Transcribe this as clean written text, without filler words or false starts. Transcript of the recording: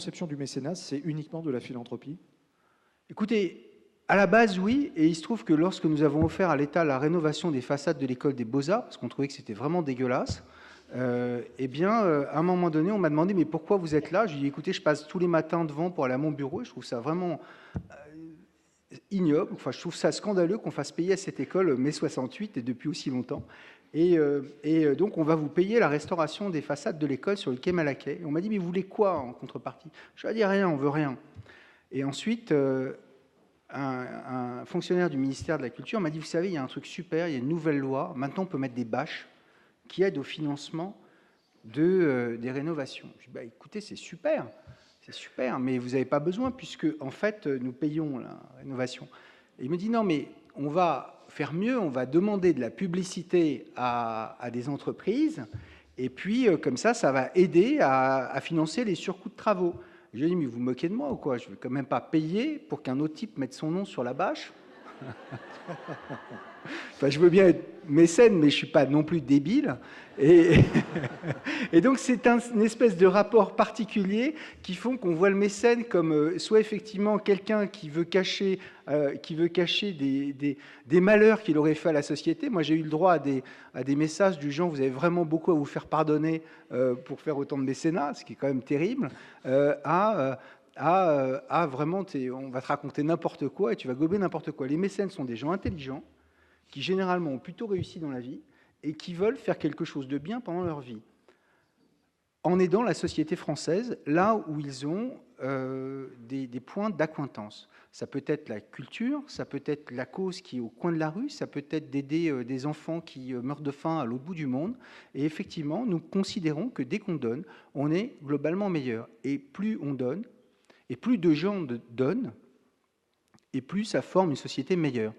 conception du mécénat, c'est uniquement de la philanthropie? Écoutez, à la base, oui, et il se trouve que lorsque nous avons offert à l'État la rénovation des façades de l'école des Beaux-Arts, parce qu'on trouvait que c'était vraiment dégueulasse, eh bien, à un moment donné, on m'a demandé, mais pourquoi vous êtes là? Je lui ai dit, écoutez, je passe tous les matins devant pour aller à mon bureau, et je trouve ça vraiment ignoble, enfin, je trouve ça scandaleux qu'on fasse payer à cette école mai 68 et depuis aussi longtemps. Donc, on va vous payer la restauration des façades de l'école sur le quai Malaquais. Et on m'a dit, mais vous voulez quoi en contrepartie? Je lui ai dit, rien, on veut rien. Et ensuite, un fonctionnaire du ministère de la Culture m'a dit, vous savez, il y a un truc super, il y a une nouvelle loi, maintenant on peut mettre des bâches qui aident au financement des rénovations. Je dis, bah, écoutez, c'est super, mais vous n'avez pas besoin puisque, en fait, nous payons la rénovation. Et il me dit, non, mais on va faire mieux, on va demander de la publicité à des entreprises, et puis, comme ça va aider à financer les surcoûts de travaux. Je lui ai dit, mais vous vous moquez de moi ou quoi? Je ne vais quand même pas payer pour qu'un autre type mette son nom sur la bâche. Enfin, je veux bien être mécène, mais je ne suis pas non plus débile. Et, et donc, c'est une espèce de rapport particulier qui font qu'on voit le mécène comme soit effectivement quelqu'un qui veut cacher des malheurs qu'il aurait fait à la société. Moi, j'ai eu le droit à des messages du genre, vous avez vraiment beaucoup à vous faire pardonner pour faire autant de mécénat, ce qui est quand même terrible, vraiment, on va te raconter n'importe quoi et tu vas gober n'importe quoi. Les mécènes sont des gens intelligents qui généralement ont plutôt réussi dans la vie et qui veulent faire quelque chose de bien pendant leur vie, en aidant la société française là où ils ont des points d'accointance. Ça peut être la culture, ça peut être la cause qui est au coin de la rue, ça peut être d'aider des enfants qui meurent de faim à l'autre bout du monde. Et effectivement, nous considérons que dès qu'on donne, on est globalement meilleur. Et plus on donne, et plus de gens donnent, et plus ça forme une société meilleure.